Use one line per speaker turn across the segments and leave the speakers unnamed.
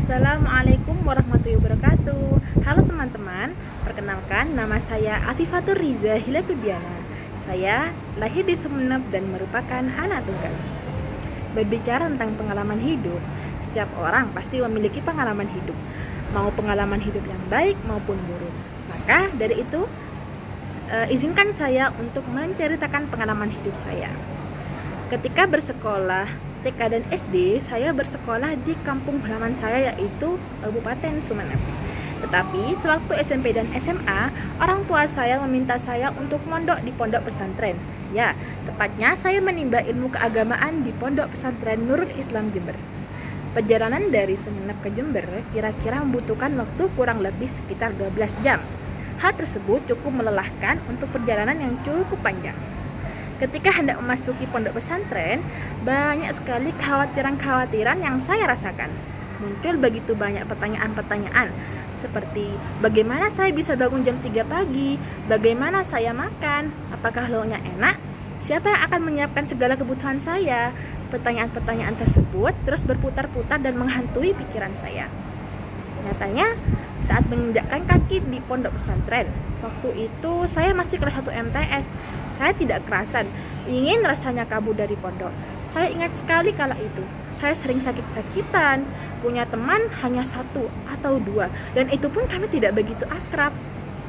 Assalamualaikum warahmatullahi wabarakatuh. Halo teman-teman, perkenalkan nama saya Afifatur Riza Hilatudiana. Saya lahir di Sumeneb dan merupakan anak tunggal. Berbicara tentang pengalaman hidup, setiap orang pasti memiliki pengalaman hidup, mau pengalaman hidup yang baik maupun buruk. Maka dari itu, izinkan saya untuk menceritakan pengalaman hidup saya. Ketika bersekolah TK dan SD, saya bersekolah di kampung halaman saya, yaitu Kabupaten Sumeneb. Tetapi sewaktu SMP dan SMA, orang tua saya meminta saya untuk mondok di pondok pesantren. Ya, tepatnya saya menimba ilmu keagamaan di pondok pesantren Nurul Islam Jember. Perjalanan dari Sumeneb ke Jember kira-kira membutuhkan waktu kurang lebih sekitar 12 jam. Hal tersebut cukup melelahkan untuk perjalanan yang cukup panjang. Ketika hendak memasuki pondok pesantren, banyak sekali kekhawatiran-kekhawatiran yang saya rasakan. Muncul begitu banyak pertanyaan-pertanyaan, seperti bagaimana saya bisa bangun jam 3 pagi, bagaimana saya makan, apakah lauknya enak, siapa yang akan menyiapkan segala kebutuhan saya. Pertanyaan-pertanyaan tersebut terus berputar-putar dan menghantui pikiran saya. Nyatanya, saat menginjakkan kaki di pondok pesantren, waktu itu saya masih kelas 1 MTS. Saya tidak kerasan, ingin rasanya kabur dari pondok. Saya ingat sekali kala itu, saya sering sakit-sakitan, punya teman hanya 1 atau 2, dan itu pun kami tidak begitu akrab.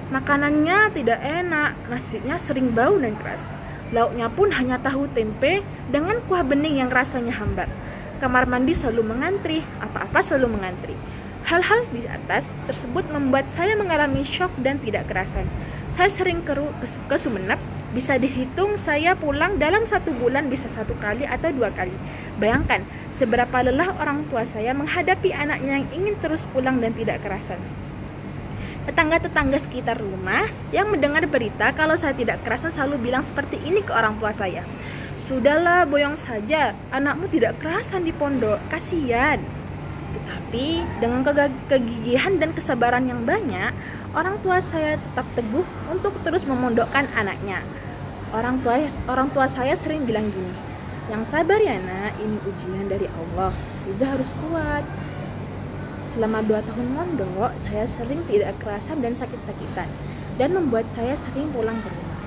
Makanannya tidak enak, nasinya sering bau dan keras. Lauknya pun hanya tahu tempe dengan kuah bening yang rasanya hambar. Kamar mandi selalu mengantri, apa-apa selalu mengantri. Hal-hal di atas tersebut membuat saya mengalami syok dan tidak kerasan. Saya sering ke Sumeneb, bisa dihitung saya pulang dalam 1 bulan bisa 1 kali atau 2 kali. Bayangkan seberapa lelah orang tua saya menghadapi anaknya yang ingin terus pulang dan tidak kerasan. Tetangga-tetangga sekitar rumah yang mendengar berita kalau saya tidak kerasan selalu bilang seperti ini ke orang tua saya. Sudahlah, boyong saja, anakmu tidak kerasan di pondok, kasihan. Tetapi dengan kegigihan dan kesabaran yang banyak, orang tua saya tetap teguh untuk terus memondokkan anaknya. Orang tua saya sering bilang gini, yang sabar ya nak, ini ujian dari Allah, Riza harus kuat. Selama 2 tahun mondok, saya sering tidak kerasan dan sakit-sakitan, dan membuat saya sering pulang ke rumah.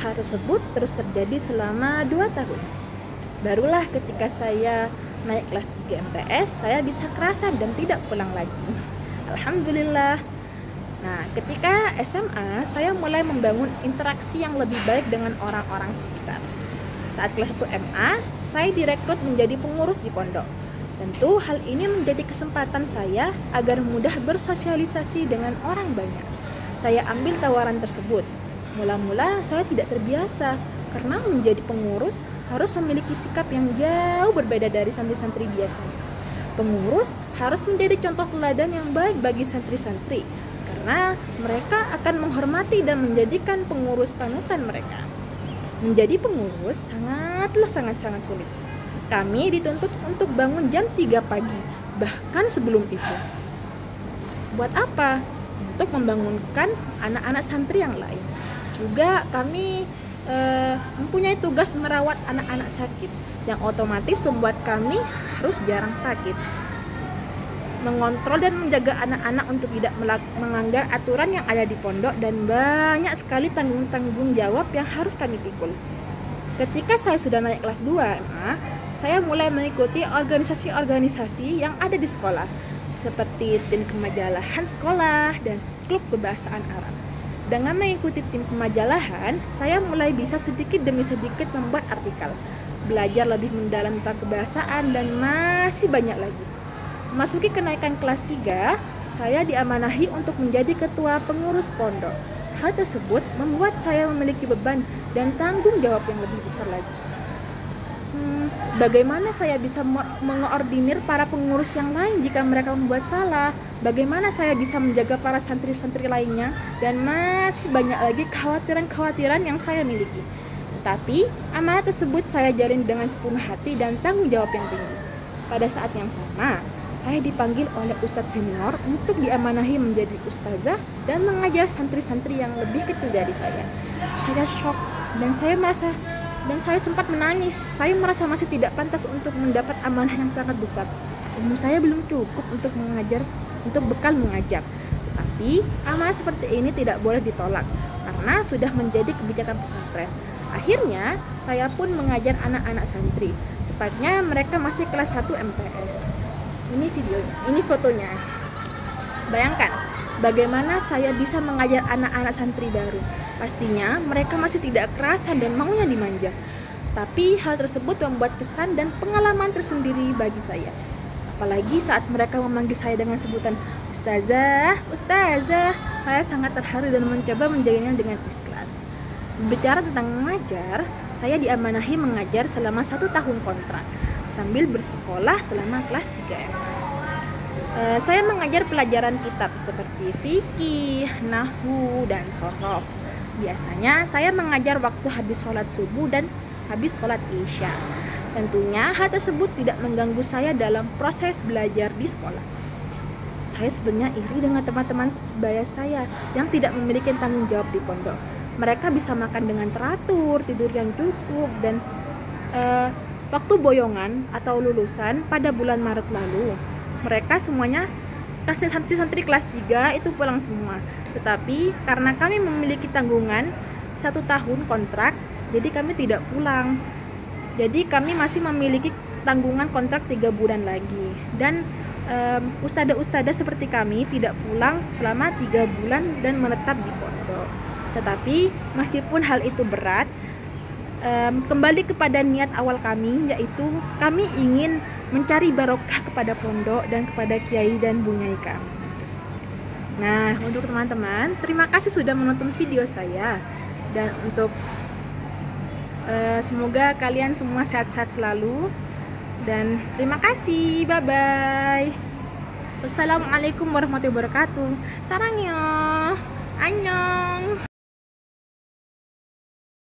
Hal tersebut terus terjadi selama 2 tahun. Barulah ketika saya naik kelas 3 MTS, saya bisa kerasan dan tidak pulang lagi. Alhamdulillah. Nah, ketika SMA, saya mulai membangun interaksi yang lebih baik dengan orang-orang sekitar. Saat kelas 1 MA, saya direkrut menjadi pengurus di pondok. Tentu hal ini menjadi kesempatan saya agar mudah bersosialisasi dengan orang banyak. Saya ambil tawaran tersebut. Mula-mula saya tidak terbiasa, karena menjadi pengurus harus memiliki sikap yang jauh berbeda dari santri-santri biasanya. Pengurus harus menjadi contoh teladan yang baik bagi santri-santri, karena mereka akan menghormati dan menjadikan pengurus panutan mereka. Menjadi pengurus sangat sulit. Kami dituntut untuk bangun jam 3 pagi, bahkan sebelum itu. Buat apa? Untuk membangunkan anak-anak santri yang lain. Juga kami mempunyai tugas merawat anak-anak sakit, yang otomatis membuat kami harus jarang sakit. Mengontrol dan menjaga anak-anak untuk tidak melanggar aturan yang ada di pondok, dan banyak sekali tanggung jawab yang harus kami pikul. Ketika saya sudah naik kelas 2 MA, saya mulai mengikuti organisasi-organisasi yang ada di sekolah, seperti tim kemajalahan sekolah dan klub kebahasaan Arab. Dengan mengikuti tim kemajalahan, saya mulai bisa sedikit demi sedikit membuat artikel, belajar lebih mendalam tentang kebahasaan, dan masih banyak lagi. Memasuki kenaikan kelas 3, saya diamanahi untuk menjadi ketua pengurus pondok. Hal tersebut membuat saya memiliki beban dan tanggung jawab yang lebih besar lagi. Bagaimana saya bisa mengoordinir para pengurus yang lain jika mereka membuat salah? Bagaimana saya bisa menjaga para santri-santri lainnya? Dan masih banyak lagi kekhawatiran-kekhawatiran yang saya miliki. Tapi amanah tersebut saya jalin dengan sepenuh hati dan tanggung jawab yang tinggi. Pada saat yang sama, saya dipanggil oleh ustadz senior untuk diamanahi menjadi ustazah dan mengajar santri-santri yang lebih kecil dari saya. Saya shock dan saya sempat menangis. Saya merasa masih tidak pantas untuk mendapat amanah yang sangat besar. ilmu saya belum cukup untuk bekal mengajar. Tetapi amanah seperti ini tidak boleh ditolak karena sudah menjadi kebijakan pesantren. Akhirnya saya pun mengajar anak-anak santri, tepatnya mereka masih kelas 1 MTS. Ini videonya, ini fotonya. Bayangkan bagaimana saya bisa mengajar anak-anak santri baru. Pastinya mereka masih tidak kerasan dan maunya dimanja. Tapi hal tersebut membuat kesan dan pengalaman tersendiri bagi saya. Apalagi saat mereka memanggil saya dengan sebutan Ustazah, Ustazah. Saya sangat terharu dan mencoba menjaganya dengan ikhlas. Bicara tentang mengajar, saya diamanahi mengajar selama 1 tahun kontrak sambil bersekolah selama kelas 3 SMA. Saya mengajar pelajaran kitab seperti fikih, nahwu, dan shoroh. Biasanya saya mengajar waktu habis sholat subuh dan habis sholat isya. Tentunya hal tersebut tidak mengganggu saya dalam proses belajar di sekolah. Saya sebenarnya iri dengan teman-teman sebaya saya yang tidak memiliki tanggung jawab di pondok. Mereka bisa makan dengan teratur, tidur yang cukup, dan waktu boyongan atau lulusan pada bulan Maret lalu, mereka semuanya santri kelas 3 itu pulang semua. Tetapi karena kami memiliki tanggungan 1 tahun kontrak, jadi kami tidak pulang. Jadi kami masih memiliki tanggungan kontrak 3 bulan lagi. Dan ustadzah seperti kami tidak pulang selama 3 bulan dan menetap di pondok. Tetapi meskipun hal itu berat, kembali kepada niat awal kami, yaitu kami ingin mencari barokah kepada pondok dan kepada kiai dan bunyai kami. Nah, untuk teman-teman, terima kasih sudah menonton video saya, dan untuk semoga kalian semua sehat-sehat selalu, dan terima kasih. Bye bye. Wassalamualaikum warahmatullahi wabarakatuh. Sarangyo, annyeong.